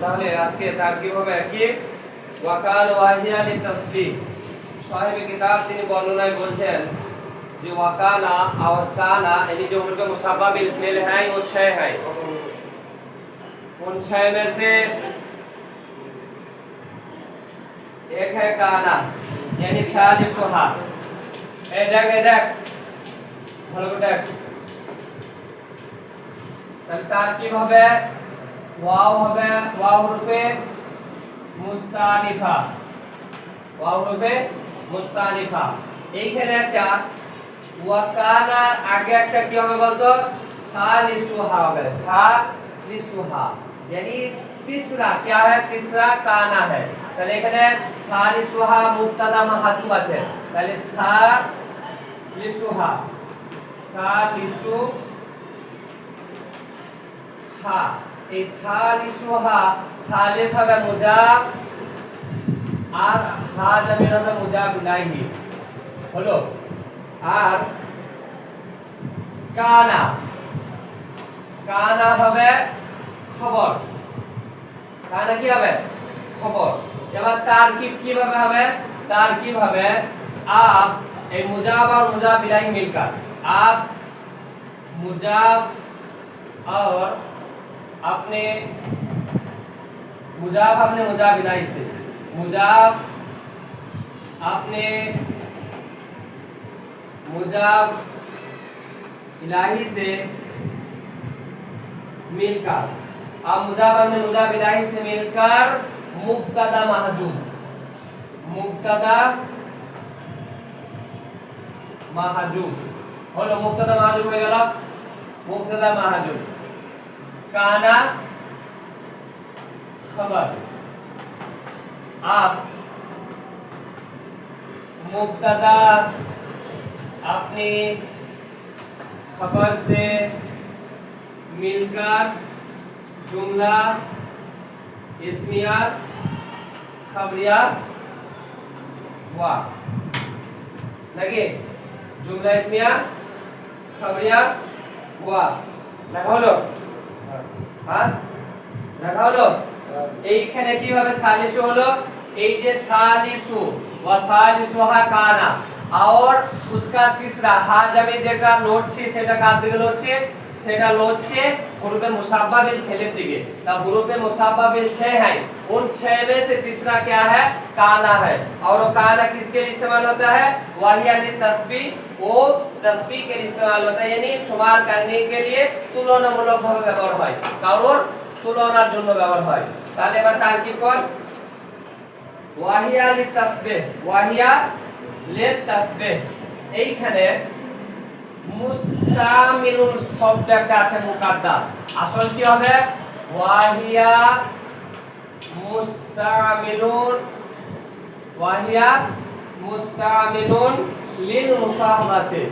তাহলে আজকে তারকিব হবে কি ওয়াকান ওয়াহিয়া লিতাসবিহ। সাহেব কিতাব তিনি বর্ণনায় বলছেন যে वकाना और काना यानी जो उनके मुसाबा बिल फेल हैं वो 6 हैं। उन 6 में से एक है काना यानी सालिसुहा। ए देख ভালো করে দেখ। তাহলে তারকিব হবে ওয়াও রূপে মুস্তানিফা। ওয়াও রূপে মুস্তানিফা। এইখানে একটা ওয়াকানার আগে একটা কি হবে বলতো सालिसुहा হবে। सालिसुहा यानी तीसरा क्या है तीसरा काना है। তাহলে এখানে सालिसुहा মুবতাদা মাহজুব আছে। তাহলে सालिसुहा এই सालिसुहा सालिस হবে মুজাফ আর হা জামির হবে মুজাফ ইলাইহি হলো। আর কানা হবে খবর। কানা কি হবে খবর। এবার তারকিব কিভাবে হবে তারকিব হবে আপ এই মুজাফ और मुजाफ इलाही मिलकर आप मुजाफ और अपने मुजाफ अपने मुजाफ इलाही से मुजाफ अपने मुजाफ इलाही से मिलकर अब मुजाफ अपने मुजाफ इलाही से मिलकर मुब्तदा महजूब হলো। মুবতাদা মাহজুব হয়ে গেল। মুবতাদা মাহজুব কানা खबर। अब मुब्तदा अपनी खबर से मिलकर जुमला इस्मिया खबरिया हुआ। लगे जुमला इस्मिया खबरिया हुआ লেখা হলো। হ্যাঁ লেখা হলো। এইখানে কিভাবে সালিসু হলো এই যে সালিসু ওয়া সালিসুহা কানা और उसका तीसरा हा जमीन যেটা লড়ছে সেটা কার দিকে লড়ছে সেটা লড়ছে हुरूफ मुसाब्बा बिल फेले दिखे। तब हुरूफ मुसाब्बा बिल 6 हैं। उन 6 में से तीसरा क्या है काना है। और वो काना किसके लिए इस्तेमाल होता है वाहिया लितस्बीह वो तस्बीह के लिए इस्तेमाल होता है यानी शुमार करने के लिए তুলনামূলক ভাবে ব্যবহার হয় কারণ তুলনার জন্য ব্যবহার হয়। তাহলে এবার তারকিব কর ওয়াহিয়া লিতাসবিহ এইখানে মুস্তামিলুন শব্দ একটা আছে মুকাদ্দার আসল কি হবে ওয়াহিয়া মুস্তামিলুন লিল মুসাহাবাতে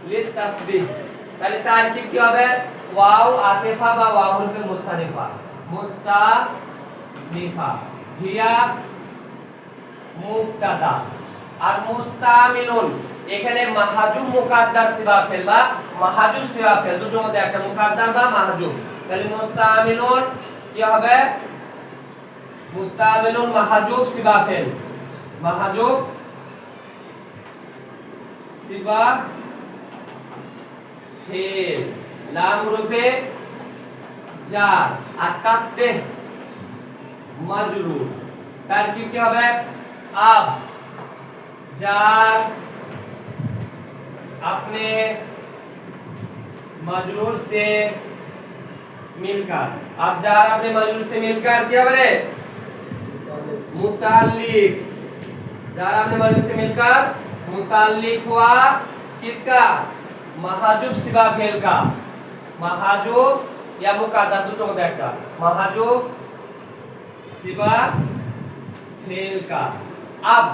লিতাসবিহ তাহলে তারকিব কি হবে ওয়াও আতিফা বা ওয়াও রূপে মুস্তানিফা হিয়া মুবতাদা আর মুস্তামিলুন এখানে মাহজুব মুকাদ্দার সিবা ফেল বা মাহজুব সিবা ফেল দুটোর মধ্যে একটা মুকাদ্দার বা মাহজুব। তাহলে মুস্তামিলুন কি হবে মুস্তামিলুন মাহজুব সিবা ফেল মাহজুব সিবা ফেল লাম রূপে জার আর তাসবিহ মাজরুর। তারকিব কি হবে अब जार अपने मजरूर से मिलकर अब जार अपने मजरूर से मिलकर क्या बने मुताल्लिक। जार अपने मजरूर से मिलकर मुताल्लिक हुआ किसका महजूब सिवा फेल का। महजूब या मुकाद्दर দুটোর মধ্যে একটা महजूब सिवा फेल का। अब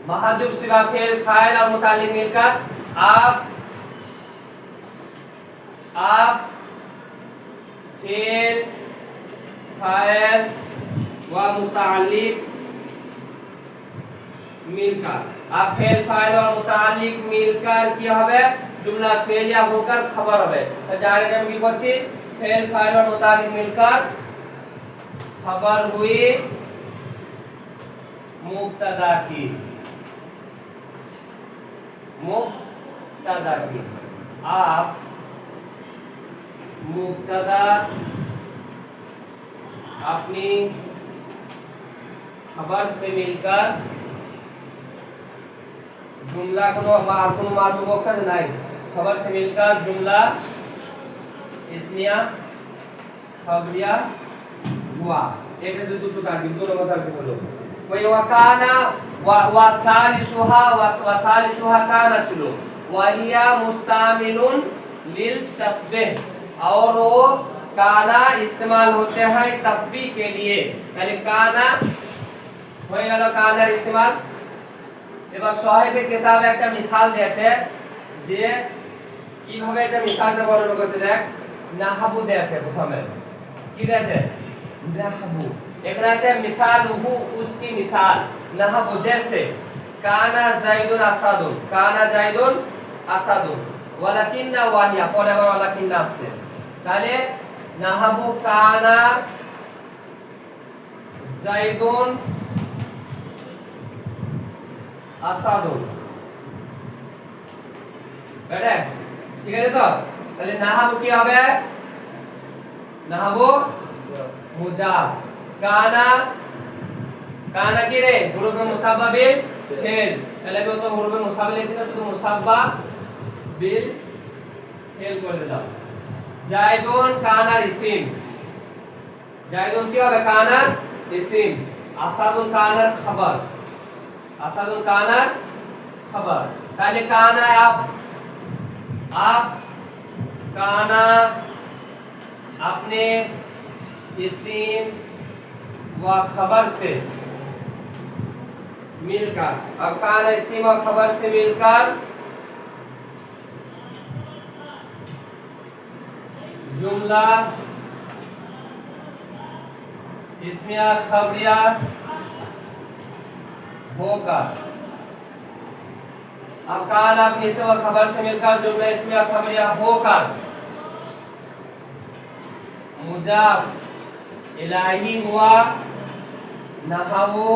महजूब सिवा फेल फाइल और मुताल्लिक मिलकर आप फेल फाइल व मुताल्लिक मिलकर। अब फेल फाइल और मुतालिक मिलकर কি হবে जुमला फेल या होकर खबर হবে। তো ডাইরেক্ট আমি কি করছি फेल फाइल और मुतालिक मिलकर खबर हुई मुब्तदा की। मुब्तदा की आप मुब्तदा अपनी खबर से मिलकर जुमला কোনো মাতুব অক্ষর নাই खबर से मिलकर जुमला इस्मिया खबरिया हुआ। এটা তো দুটো টার্গেট দুটো কথা বলো ওই ওয়াকানা ওয়াসালিসুহা কানা ছিল ওয়াহিয়া মুস্তামিলুন लिल तस्बीह और वो काना इस्तेमाल होते हैं तस्बीह के लिए यानी काना হয়ে গেল কানার ইস্তেমাল। এবার সাহেবের কিতাবে একটা মিসাল দিয়েছে যে কিভাবে এটা মিসালটা বর্ণনা করেছে দেখ নাহাবু দিয়েছে প্রথমে কি দিয়েছে নাহাবু এখানে আছে মিসালুহু उसकी मिसाल নাহাবু जैसे কানা যাইদুন আসাদুন কানা যাইদুন আসাদুন ওয়ালাকিন্না ওয়াহিয়া পরে আবার ওয়ালাকিন্না আসছে তাহলে নাহাবু কানা যাইদুন আসাদুন বেটা ঠিক আছে তো তাহলে নাহাবু কি হবে নাহাবু মুজাব কানা কানা কি রে হুরুফে মুসাব্বা বিল ফেল তাহলে আমি তো হুরুফে মুসাব্বা লিখছি না শুধু মুসাব্বা বিল ফেল করে দিলাম। জায়দুন কানার ইসিম জায়দুন কি হবে কানার ইসিম আসাদুন কানার খবর আসাদুন কানার खबर তাহলে কানা आप काना अपने इस्म व खबर से मिलकर अब काना इस्म व खबर से मिलकर जुमला इस्मिया खबरिया होकर अब कान अपनी इस्म व खबर से मिलकर जुमला इस्मिया खबरिया होकर मुजाफ इलाही हुआ नहवु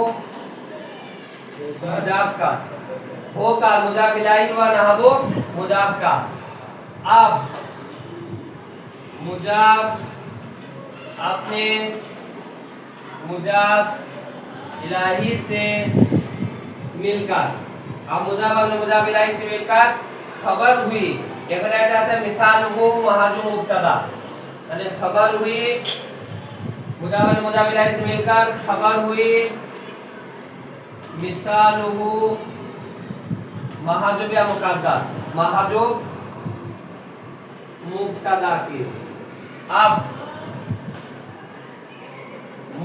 मुजाफ का होकर मुजाफ इलाही हुआ नहवु मुजाफ का। अब मुजाफ अपने मुजाफ इलाही से मिलकर अब मुजाफ अपने मुजाफ इलाही से मिलकर खबर हुई এখানে একটা আছে মিসালুহু মাহাজুম মুবতাদা তাহলে खबर हुई मुजाफ अपने मुजाफ इलाही से मिलकर खबर हुई मिसालुहु महाजुब या मुकद्दर महाजुब मुबतदा की। अब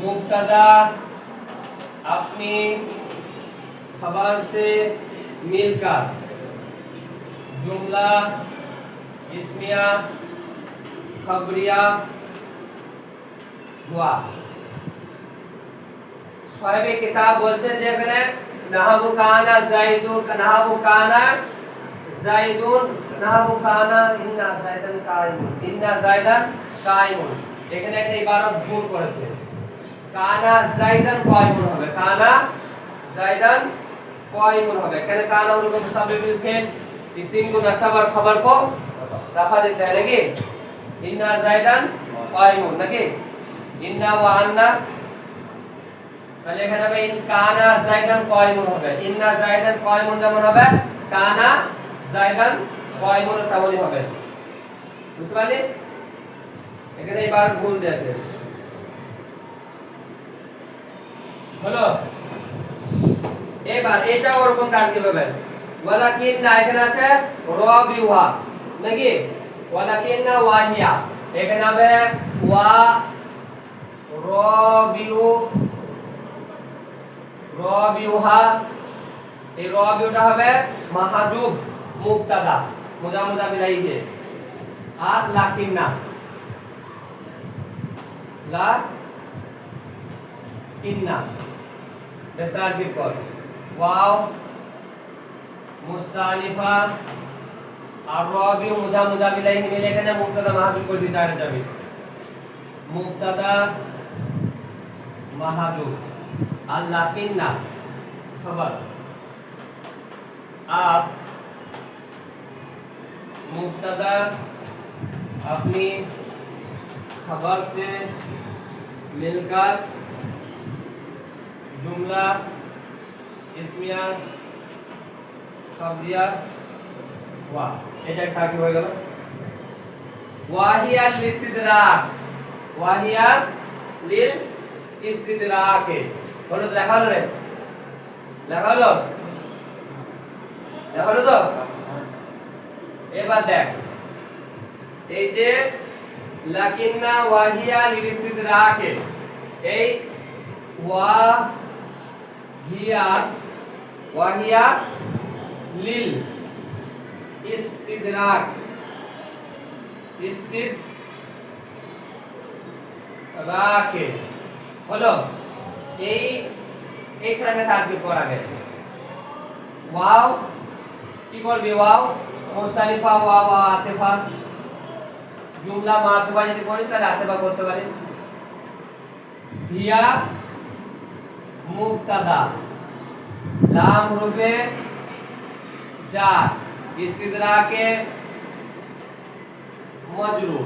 मुबतदा अपनी खबर से मिलकर जुमला इस्मिया खबरिया हुआ। साहिब किताब বলছেন যে এখানে নাহাবু কানা যাইদুন নাহাবু কানা যাইদুন নাহাবু কানা ইন্না যাইদান কাইমুন ইন্না যাইদান কাইমুন এখানে একটা ইবারত ভুল করেছে কানা যাইদান কাইমুন হবে কানা যাইদান कायमुन হবে কেন কানা উরুফে মুসাব্বিবিল ফেল ইসিম को नसब और खबर को रफा देता है नाকি इन्ना जायदान कायमुन नाকি इन्ना व अन्ना তাহলে এখানে হবে ইন কানা যায়দান কায়মুন হবে ইন্না যায়দান কায়মুন যেমন হবে কানা যায়দান কায়মুন তেমনই হবে বুঝতে পারলি এখানে এবার ভুল দিয়েছে হলো। এবার এটা ওরকম কাজ কিভাবে ওয়ালাকিন না এখানে আছে রাবিউহা নাকি ওয়ালাকিন না ওয়াহিয়া এখানে হবে ওয়া রাবিউ রাবিউহা এই রাবিউটা হবে মাহাজুব মুবতাদা মুজাফ মুজাফ ইলাইহি আর লাকিন না লা কিন্না বেতারকিব কর ওয়াও মুস্তানিফা আর রবি মুজা ইলাইহি মিলে এখানে মুবতাদা মাহজুব করে দিতে আর যাবে মুবতাদা মাহজুব আর লাকিন্না खबर आप मुब्तदा अपनी खबर से मिलकर जुमला इस्मिया खबरिया वाह এটা একটা কি হয়ে গেল ওয়াহিয়া লিল ইস্তিদরাক ওয়াহিয়া লিল ইস্তিদরাক বলো দেখা হলো রে লাগালো দেখালো তো এবার দেখ এই যে লাকিন্না ওয়াহিয়া লিল ইস্তিদরাক এই ওয়াহিয়া লিল ইস্তিদরাক হলো এইখানে তারবির করা গেল ওয়াও কি করবে ওয়াও মুস্তানিফা ওয়াও আতিফা জুমলা মারতুবা যদি করিস তাহলে আতিফা করতে পারিস হিয়া মুবতাদা লাম হরফে জার ইস্তিদরাকে মজরুর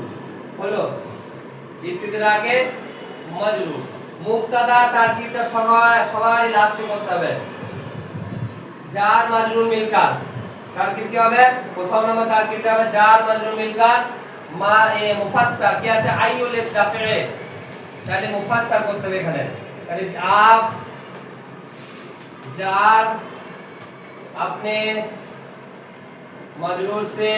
হলো ইস্তিদরাকে মজরুর মুবতাদা তারকিবটা সবাই লাস্টে করতে হবে জার মাজরুর মিলকার তারকিব কি হবে প্রথম নাম্বার তারকিবটা হবে জার মাজরুর মিলকার মা মুফাসসার কি আছে আইউল দাফে তাহলে মুফাসসার করতে হবে এখানে তাহলে आप जार अपने मजरूर से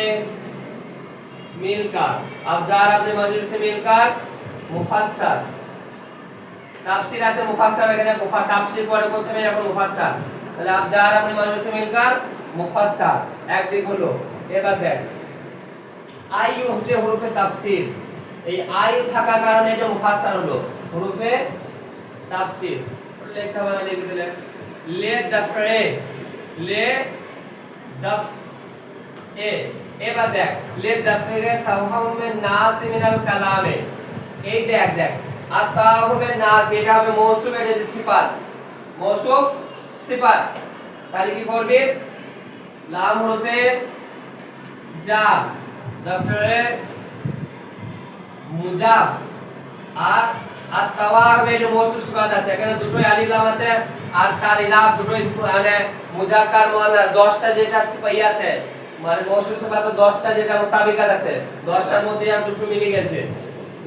मिलकर अब जार अपने मजरूर से मिलकर मुफस्सर তাফসীর আছে মুফাসসার এখানে তাফসীর পরে করতে হবে এখন মুফাসসার তাহলে आप जार अपने मजरूर से मिलकर मुफस्सर এক দিক হলো এবার দেখ আইয়ু হচ্ছে হরফে তাফসীর এই আইয়ু থাকার কারণে এটা মুফাসসার হলো হরফে তাফসীর লেখা বানা লিখে দিলে লে দাফে লে দাফ এবার দেখ লে দাফে তাওহামে নাস মিনাল কালামে এই দেখ আর তাওহামে নাস এটা হবে মৌসুম এটা হচ্ছে সিফাত মৌসুম সিফাত তাহলে কি করবে লাম হরফে জা দাফে মুজাফ আর তাওয়াহমে যে মৌসুম সিফাত আছে এখানে দুটোই আলিফ লাম আছে আর তার ইলাফ দুটোই মানে মুজাক্কার মুআন্নাস 10টা যেটা সিফাই আছে মানে মৌসুম সিফাত 10টা যেটা মুতাবিকাত আছে 10টার মধ্যে আর দুটো মিলে গেছে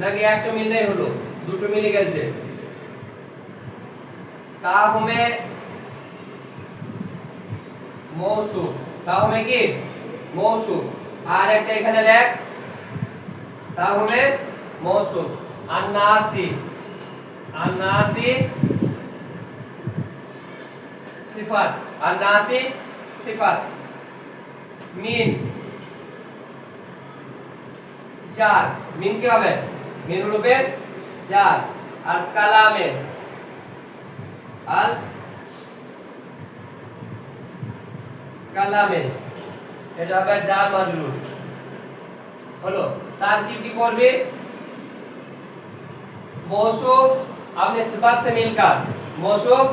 নাকি একটা মিললেই হলো দুটো মিলে গেছে তাওহামে মৌসুম তাওহামে কি মৌসুম আর একটা এখানে লেখ তাওহামে মৌসুম अन्नासी सिफात अन्नासी सिफात मिन जार मिन কি হবে মিন রূপে জার আর কালামে এটা হবে জার মাজরুর হলো তার কি করবে मौसूफ अपने सिफात से मिलकर मौसूफ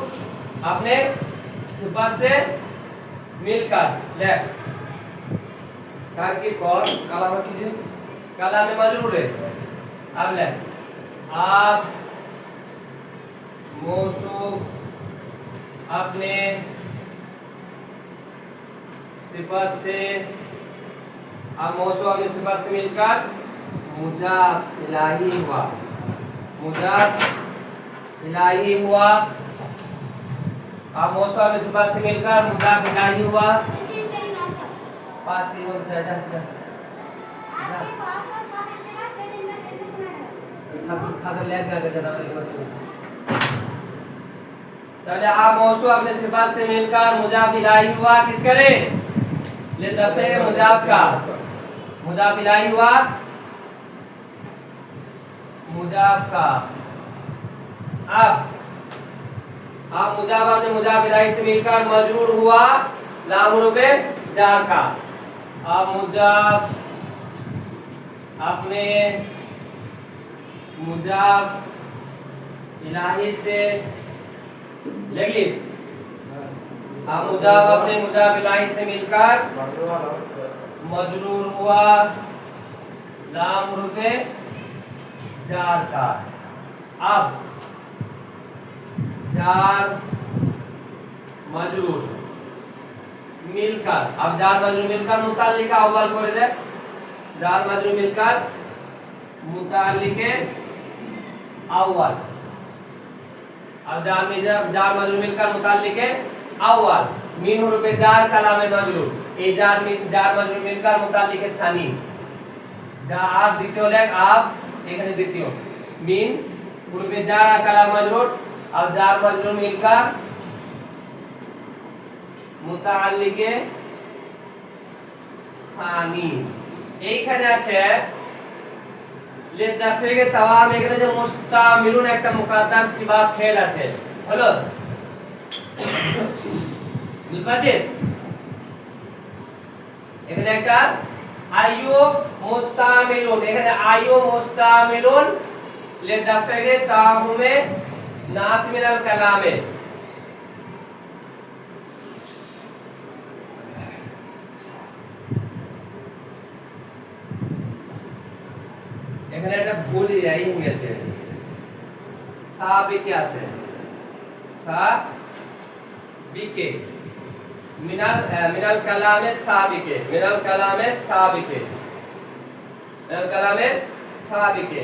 अपने सिफात से मिलकर ले ताकि और कलाम कीजिए कलाम में मजरूर है अब ले आप मौसूफ अपने सिफात से आप मौसूफ अपने सिफात से मिलकर मुजाफ इलाही हुआ मुजाफ इलाही हुआ अब मौसम में सिफात से मिलकर मुजाफ इलाही हुआ 5 की बोल से जा खाकर ले गया जरा ताले आप मौसम अपने सिफात से मिलकर मुजाफ इलाही हुआ किस करे ले दफे मुजाफ का मुजाफ इलाही हुआ मुजाफ का अब अब मुजाफ आपने मुजाफ इलाही से मिलकर मजरूर हुआ लाम रूपे जार का। अब मुजाफ आपने मुजाफ इलाही से लगी। अब मुजाफ अपने मुजाफ इलाही से मिलकर मजरूर हुआ लाम रूपे जार का। अब जार मजरूर मिलकर, अब जार मजरूर मिलकर मुताल्लिका अव्वल करे दे। जार मजरूर मिलकर मुताल्लिके अव्वल। अब जार मजरूर मिलकर मुताल्लिके अव्वल मिन হুরুফে जार কালামে মজরুর। এই जार মজরুর মিলकर মুতাল্লিকে সানি। যা আর দ্বিতীয় লেখ আব এখানে দ্বিতীয় মিন হুরুফে जार আর কালাম মজরুর। अब जार मजरूर मिलकर মুতাল্লিকে সানি। এইখানে আছে লিদাফিকে তাওয়াম, এখানে যে মুস্তামিলুন একটা মুকাদ্দার সিবা ফেল আছে, হলো বুঝতে পারছিস? এখানে একটা আইয়ু মুস্তামিলুন, এখানে আইয়ু মুস্তামিলুন লিদাফিকে তাওয়ামে নাস মিনাল কালামে। এখানে একটা ভুল এই হয়েছে, সাবিকে আছে, সাবিকে মিনাল কালামে সাবিকে, মিনাল কালামে সাবিকে, মিনাল কালামে সাবিকে।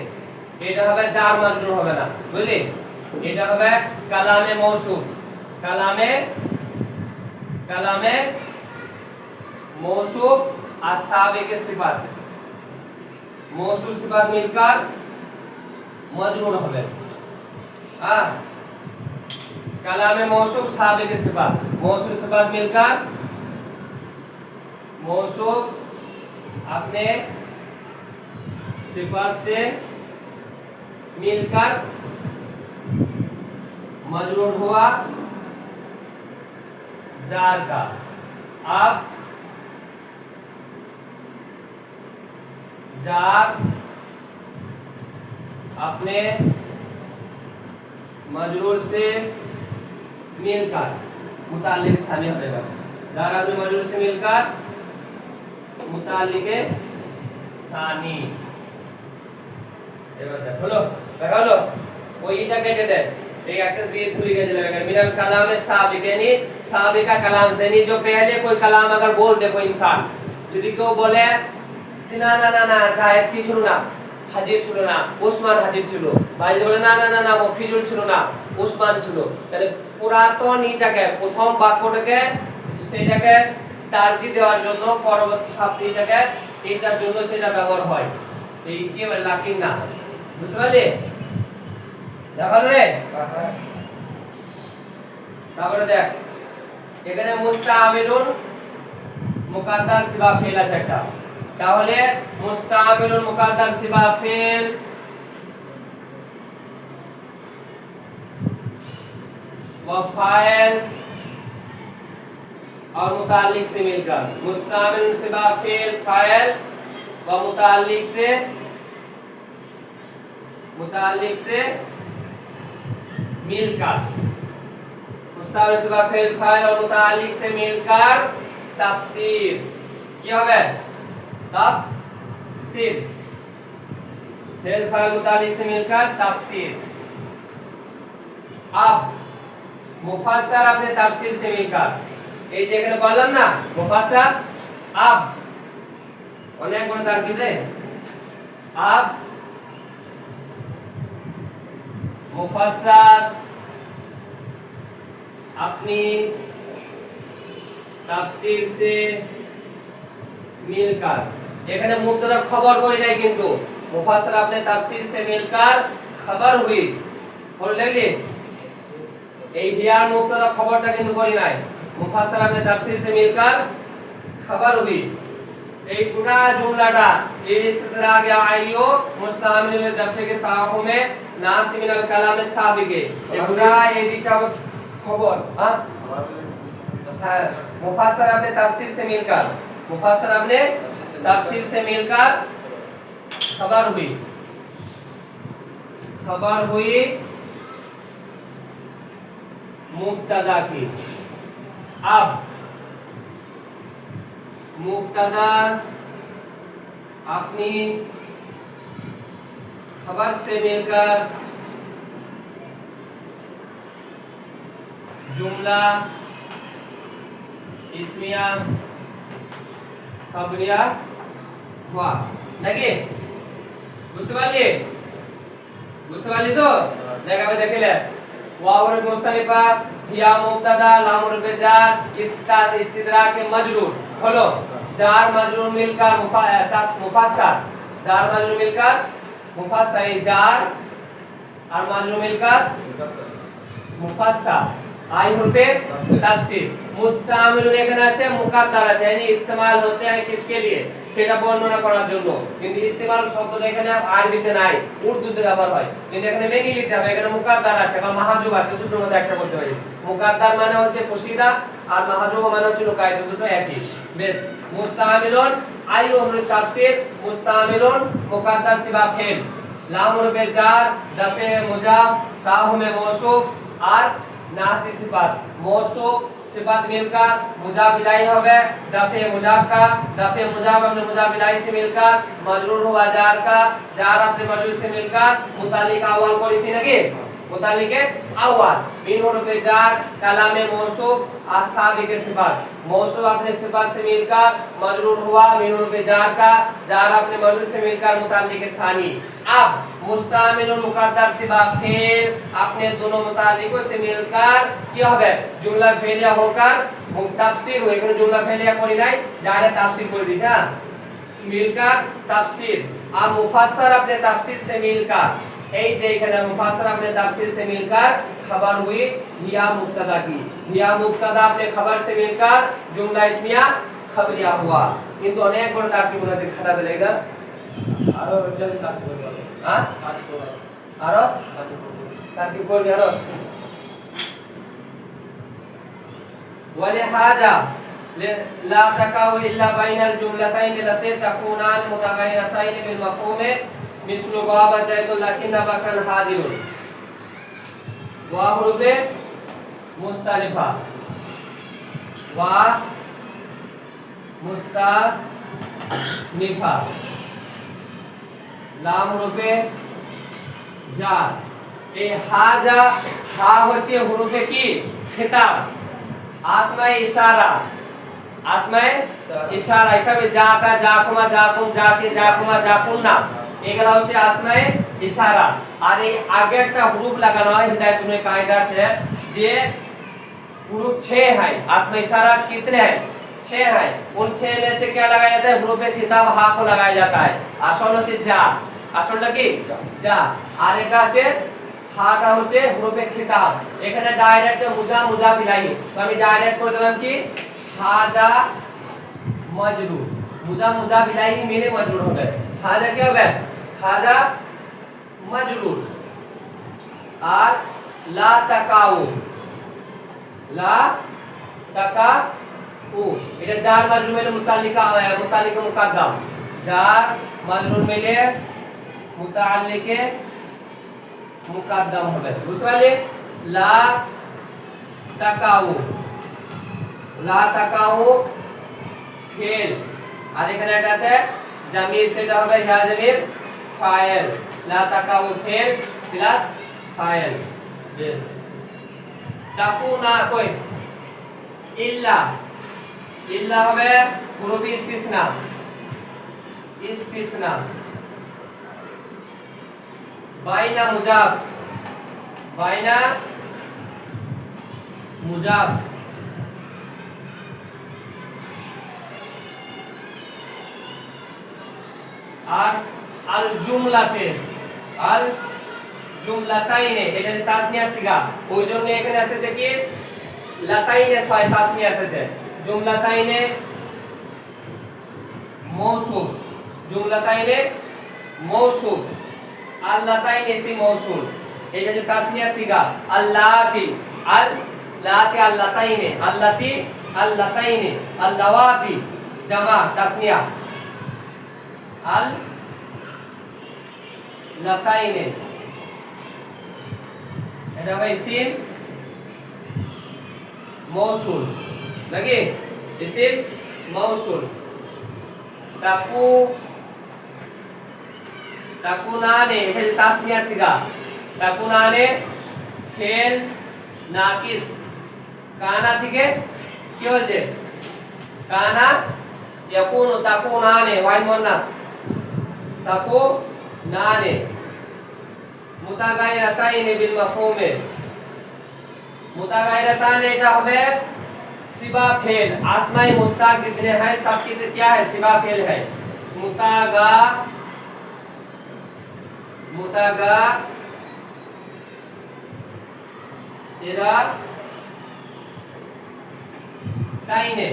এটা হবে জার মজরুর হবে না, বুঝলি? এটা হবে কালামে মৌসুফ, কালামে মৌসুফ আর সাবিকে সিফাত, মৌসুফ সিফাত মিলकर মজরুর হবে। हां, কালামে মৌসুফ সাবিকে সিফাত, মৌসুফ সিফাত মিলकर मौसूफ अपने सिफात से मिलकर मजरूर हुआ जार का। अब जार अपने मजरूर से मिलकर मुताल्लिक सानी हो जाएगा। जार अपने मजरूर से मिलकर मुताल्लिके सानी। এবার দেখো দেখালো ওইটা কেটে দেন। एक एक्सेस भी भूल गए लगेगा मिनल कलाम साबिकानी, साबिका कलाम से नहीं, जो पहले कोई कलाम अगर बोल दे कोई इंसान, যদি কেউ বলে না না না না জায়েদ কি ছিল না, হাজির ছিল না, ওসমান হাজির ছিল, ভাই বলে না না না না মফিজুল ছিল না, ওসমান ছিল, তাহলে পুরাতন এইটাকে প্রথম বাক্যটাকে সেটাকে তারজি দেওয়ার জন্য পরবর্তী শব্দটাকে এটার জন্য সেটা ব্যবহার হয়। এই কি বলে লাকিন না, বুঝতে পারলে? দেখো রে, তারপরে দেখ এখানে মুস্তামিলুন মুকাদ্দার সিবা ফেল আছে একটা, তাহলে মুস্তামিলুন মুকাদ্দার সিবা ফেল व फाइल और मुताल्लिक से मिलकर, मुस्तामिल सिबा फेल फाइल व मुताल्लिक से मिलकर, मुस्तामिल सिबा फेल फाइल और मुताल्लिक से मिलकर तफसीर क्या है? तफसीर फेल फाइल मुताल्लिक से मिलकर तफसीर। अब मुफस्सर अपने तफसीर से मिलकर, এই যে এখানে বললাম না মুফাসসার আব অনেক বড় তারকিব রে, আব मुफस्सर अपनी तफसीर से मिलकर, এখানে মুবতাদার খবর কই নাই কিন্তু মুফাসসার अपने तफसीर से मिलकर खबर हुई और लगले এই হিয়ার মুবতাদা খবরটা কিন্তু করি নাই, मुफस्सर अपने तफसीर से मिलकर खबर हुई। এই পুরা জুমলাটা এই ইস্তিদরাগ আইয়ো মুস্তামিল লিল দফে কে তাহুমে নাস মিনাল কালাম সাবিকে, এই পুরা এই দুইটা खबर हाँ हाँ मुफस्सर आपने तफसीर से मिलकर मुफस्सर आपने तफसीर से मिलकर खबर हुई मुब्तदा की। अब मुब्तदा अपनी खबर से मिलकर जुमला इस्मिया खबरिया हुआ लगे बुझতে পারলি তো দেখা আমি দেখলে ওয়াউর মুস্তানিফা হিয়া মুবতাদা লামুর বেজার ইস্তিদরাক মজরুর হলো जार मजरूर मिलकर मुफस्सर जार मजरूर मिलकर मुफस्सर जार और मजरूर मिलकर मुफस्सर आई होते तफसीर मुस्तामिलुन এখানে আছে মুকাদ্দার আছে यानी इस्तेमाल होते हैं किसके लिए সেটা বর্ণনা করার জন্য কিন্তু ইস্তেমাল শব্দটা এখানে আরবিতে নাই উর্দুতে ব্যবহার হয় কিন্তু এখানে মেনে নিতে হবে এখানে মুকাদ্দার আছে বা মাহজুব আছে দুটোর মধ্যে একটা বলতে পারি মুকাদ্দার মানে হচ্ছে পুশিদা আর মাহজুব মানে হচ্ছে লুকায়িত দুটো একই বেশ মুস্তামিলুন আইয়ু হরফ তাফসীর মুস্তামিলুন মুকাদ্দার সিবা ফেল লাম হরফ জার দাফে মুজাফ কাহু মে মৌসুফ আর नासी सिफात मौसूफ सिफात मिलकर मुजाफ इलाही होवे दफे मुजाफ अपने मुजाफ इलाही से मिलकर मजरूर हुआ जार का जार अपने मजरूर से मिलकर मुतालिक अव्वल को इसी लगे मुतालिक अव्वल मिन हरफ जार कलामे मौसूफ अस्हाबी के सिफात मौसूफ अपने सिफात से मिलकर मजरूर हुआ मिन हरफ जार का जार अपने मजरूर से मिलकर मुतालिक सानी अब मुस्तामिल और मुकद्दर सिबा फेल अपने दोनों मुतालिकों से मिलकर क्या হবে जुमला फेलिया होकर तफसीर हुई এখানে जुमला फेलिया করি নাই ডাইরেক্ট তাফসীর করে দিছা मिलकर तफसीर अब मुफस्सर अपने तफसीर से मिलकर এই দেখেন मुफस्सर अपने तफसीर से मिलकर खबर हुई हिया मुब्तदा की हिया मुब्तदा अपने खबर से मिलकर जुमला इस्मिया खबरिया हुआ কিন্তু অনেক বড় তারকিব আছে খাতা দিলেগা আরো জলদি তারকিব করবে হ্যাঁ আরো তারকিব করবে আরো ولهذا لا تقع الا بين الجملتين اللتين تكونان متغيرتين بالمفهوم مثل باب زيد لكن بكر حاضر وحروف مختلفه मुस्तानिफा लाम हरफे जार ए हाजा हा হচ্ছে হরফে কি খিতাব আসমায়ে ইশারা হিসাবে জাকা জাকুমা জাকুম জাকে জাকুমা জাকুনা এগুলা হচ্ছে আসমায়ে ইশারা আর এই আগে একটা হরফ লাগানো হয় হিদায়াতুনের কায়দা আছে যে हरफ 6 है আসমায়ে ইশারা कितने हैं 6 है उन 6 में से क्या लगाया जाता है हरफ खिताब हा को लगाया जाता है আসল হচ্ছে যা আসলটা কি যা আর এটা আছে হাটা হচ্ছে হরফ खिताब এখানে ডাইরেক্ট মুজা মিলাই তো আমি ডাইরেক্ট করে দিলাম কি হাজা মজরুর মুজা মিলাই মিলে মজরুর হবে হাজা কি হবে হাজা মজরুর আর লা তাকাউ এটা জার মাজরুর মিলে মুতাল্লিকা মুকাদ্দাম জার মাজরুর মিলে মুতাল্লিকে মুকাদ্দাম হবে বুঝতে পারলে লা তাকাউ ফেল আর এখানে একটা আছে জামির সেটা হবে ইয়া জামির ফাইল লা তাকাউ ফেল প্লাস ফাইল বেশ তাকুনা কই ইল্লা হবে হরফ ইস্তিসনা বাইনা মুজাফ আর আল জুমলাতাইনে এটা তাসনিয়া সিগা ওই জন্য এখানে আছে কি লাতাইনে ছয় তাসনিয়া আছে জুমলাতাইনে মৌসুফ আল্লাতাইনে ইসম মৌসুল এটা যে তাসনিয়া সিগা আল্লাতি लाते अल्लताइने, अल्लती अल्लताइने, अल्लवाती जमा तस्निया, अल लताइने, এটা হবে ইসিম মৌসুল নাকি? ইসিম মৌসুল। তাকু তাকুনানে এটা তাসনিয়া সিগা, তাকুনানে ফেল নাকিস, কানা থেকে কি হচ্ছে? কানা ইয়াকুনু, তাকুনানে ওয়াই মুন্নাস, তাকুনানে মুতাগায়িরাতাইনে বিল মাফহুমে, मुतागायरतान এটা হবে सिवा फेल। आसमाई मुस्ताक जितने हैं सब की क्या है? सिवा फेल है। मुतागा मुतागा এরা তাইনে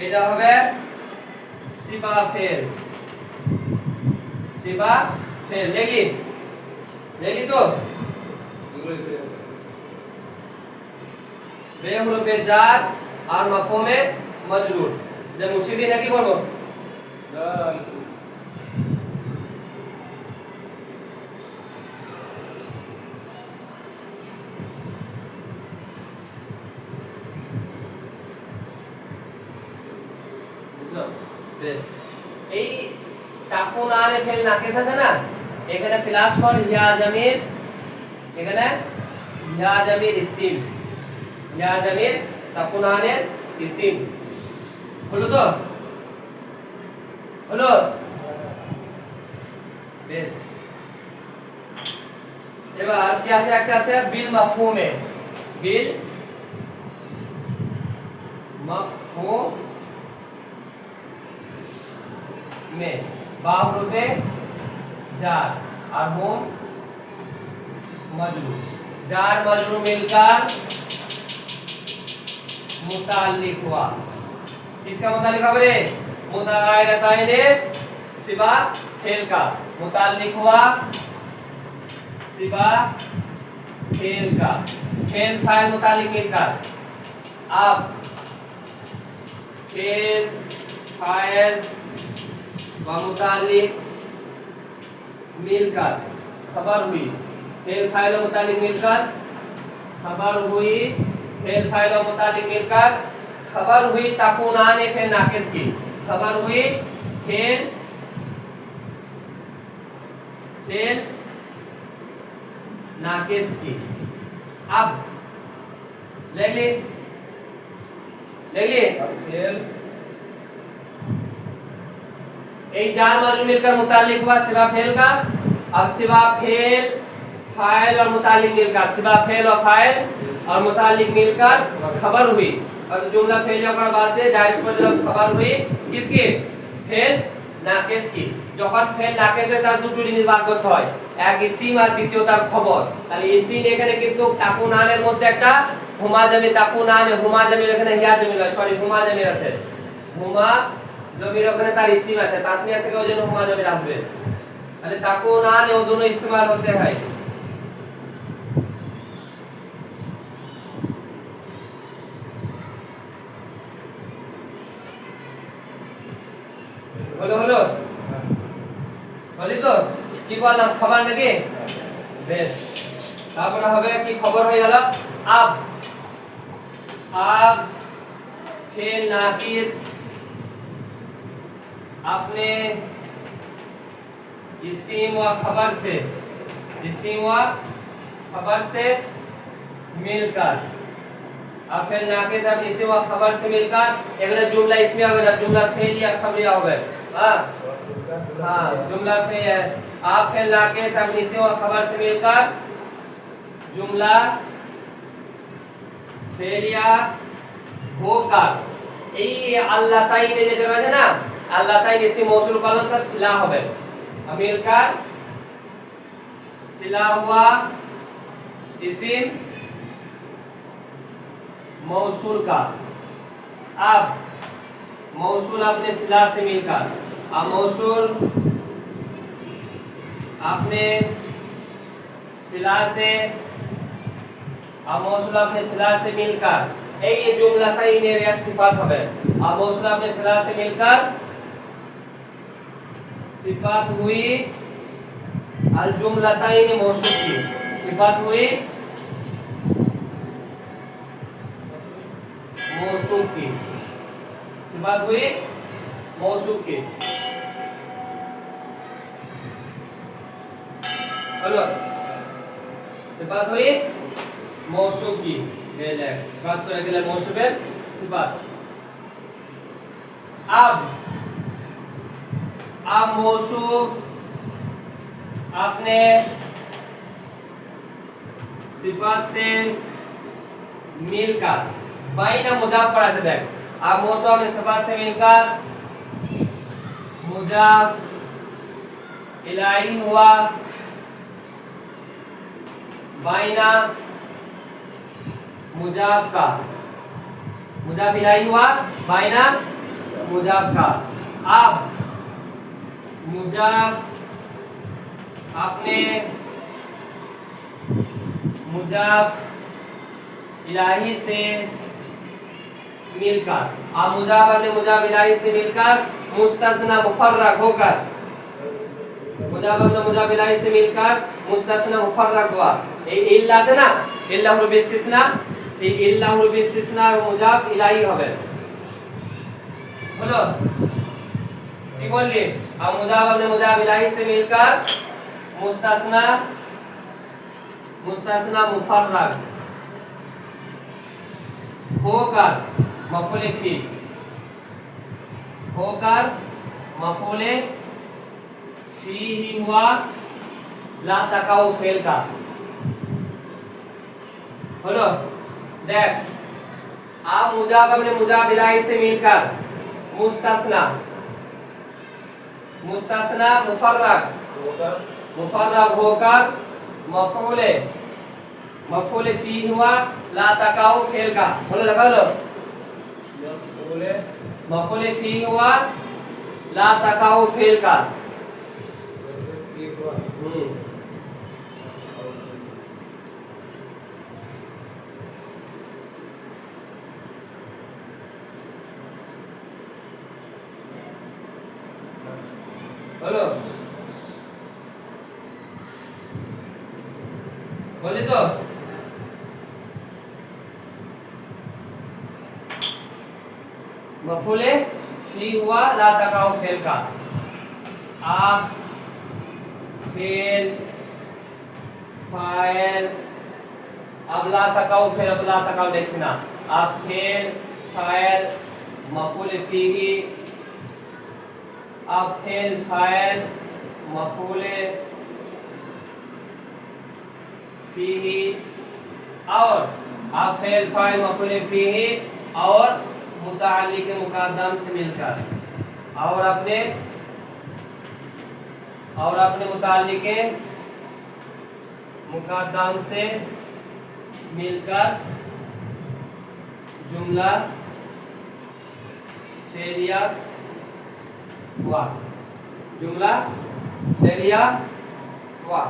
এটা হবে सिवा फेल, सिवा फेल। দেখলি দেখলি তো বেহুরুফে জার আর মাফহুমে মজরুর। যে মুছে দিয়ে নাকি করব বুঝছো? বেশ, এই তাকুন আরে ফেল নাকিস আছে না, এখানে প্লাস কর ইয়া জামির, এখানে ইয়া জামির ইসিম, ইয়া জামির তাকুনানের ইসিম। হলো তো? হলো? বেশ, এবার কি আছে? একটা আছে বিল মাফহুমে, বিল মাফহুমে বাহুরুফে जार और होम मजरूर। जार मजरूर मिलकर मुताल्लिक हुआ। किसका मुताल्लिक हुआ बे? मुतागायरताइने सिवा फेल का मुताल्लिक हुआ, सिवा फेल का। फेल फाइल मुताल्लिक मिलकर, अब फेल फाइल व मुताल्लिक मिलकर खबर हुई। फेल फाइल और मुतालिक मिलकर खबर हुई, फेल फाइल और मुतालिक मिलकर खबर हुई ताकुनाने फेल नाकिस की, खबर हुई फेल फेल नाकिस की। अब ले ली फेल एक जार मजरूर मिलकर मुताल्लिक हुआ सिवा फेल का। अब सिवा फेल फाइल और मुताल्लिक मिलकर, सिवा फेल और फाइल और मुताल्लिक मिलकर खबर हुई। अब जुमला फेल যখন বাদ দিয়ে ডাইরেক্ট করে দিলাম খবর हुई কিসকি? ফেল নাকিস কি। যখন ফেল নাকিস হয় তার দুটো জিনিস বার করতে হয়, এক ইসিম আর দ্বিতীয় তার খবর। তাহলে ইসিম এখানে কিন্তু তাকুনানের মধ্যে একটা হুমা জামির, তাকুনানে হুমা জামির এখানে হিয়া জামির, সরি হুমা জামির আছে, হুমা জমির ওখানে তার ইসিম আছে, তাসনিয়া থেকে ওই জন্য হুমা জমির আসবে। তাহলে তাকুনানে ও দুটো ইস্তেমাল হতে হয়। হলো হলো বলি তো কি বললাম? খবর নাকি? বেশ, তারপরে হবে কি? খবর হয়ে গেল। আব আব ফেল নাকিস अपने इस्म व खबर से, इस्म व खबर से मिलकर, अब फिर नाकिस अपने इस्म व खबर से मिलकर এখানে जुमला इसमें হবে না, जुमला फेल या खबरिया হবে। हां हां, जुमला फेल। आप फिर नाकिस अपने इस्म व खबर से मिलकर जुमला फेलिया होकर এই আল্লাহ তাইনে যেটা আছে না, আল্লাহ তাইন ইসম মৌসুল করলাম তার সিলা হবে। মিলকার सिला हुआ इसिम मौसूल का। अब मौसूल अपने सिला से मिलकर, अब मौसूल अपने सिला से अब मौसूल अपने सिला से मिलकर ये जुमला था इन एरिया सिफात হবে अब मौसूल अपने सिला से मिलकर सिफात हुई अल जुमलताइन मौसूल की सिफात हुई मौसूल की सिफात हुई मौसूल की हेलो सिफात हुई मौसूल की रिलैक्स सिफात को रखले मौसूल सिफात अब मौसूफ आपने सिफात से मिलकर बाइना मुजाफ पढ़ा से देख आप मौसूफ आपने सिफात से मिलकर मुजाफ इलाही हुआ बाइना मुजाफ का मुजाफ इलाही हुआ बाइना मुजाफ का अब मुजाफ आपने मुजाफ इलाही से मिलकर आप मुजाफ अपने मुजाफ इलाही से मिलकर मुस्तस्ना मुफर्रग होकर मुजाफ अपने मुजाफ इलाही से मिलकर मुस्तस्ना मुफर्रग हुआ इल्ला से ना इल्ला हुरुफ इस्तिस्ना इल्ला हुरुफ इस्तिस्ना मुजाफ इलाही হবে হলো কি বললি अब मुजाफ अपने मुजाफ इलाही से मिलकर मुस्तस्ना मुस्तस्ना मुफर्रग होकर मफूल फी होकर मफूल फी ही हुआ ला तकाउ फेल का बोलो देख आप मुजाफ अपने मुजाफ इलाही से मिलकर मुस्तस्ना मुस्तस्ना मुफर्रग होकर मफूल फी हुआ ला तकाउ फेल का बोलो लगा लो मफूल फी हुआ ला तकाउ फेल का बोलो बोले तो मफूले फी हुआ ला तकाउ फेल का आप फेल फाइल अब ला तकाउ फेल अब ला तकाउ देखना आप फेल फाइल मफूल फीही अब फेल फाइल मफूल फीही और अब फेल फाइल मफूल फीही और मुताल्लिक मुकद्दम से मिलकर और अपने मुताल्लिक मुकद्दम से मिलकर जुमला फेलिया हुआ जुमला फेलिया हुआ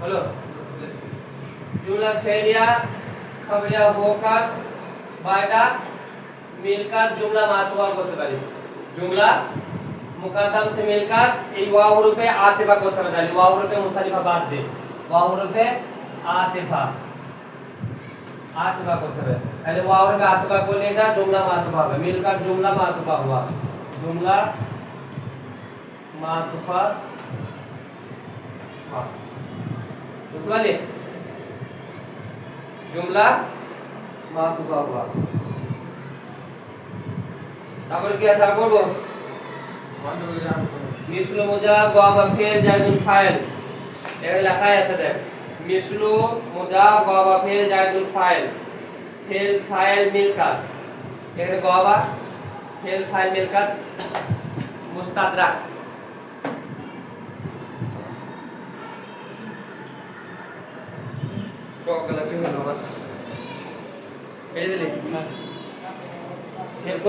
हेलो जुमला फेलिया खबरिया होकर बायटा मिलकर जुमला मातुबा করতে পারিস जुमला मुकद्दम से मिलकर এই ওয়াও হরফে আতিফা করতে হবে তাহলে ওয়াও হরফে মুস্তারিফা বাদ দে ওয়াও হরফে আতিফা করতে হবে তাহলে ওয়াও হরফে আতিফা করলে এটা जुमला मातुबा হবে मिलकर जुमला मातुबा हुआ जुमला मातुबा हुआ বুঝতে পারলি जुमला मातुबा हुआ তারপরে কি আছে করব মিসলু মুজাব ওয়া ফাইল জাইদুল ফাইল এখানে লেখা আছে দেখ মিসলু মুজাব ওয়া ফাইল জাইদুল ফাইল ফেল ফাইল মিলকাত এখানে ওয়া ফেল ফাইল মিলকাত মুস্তাদরাক চক গেল কি হলো এটা দিলে সেভ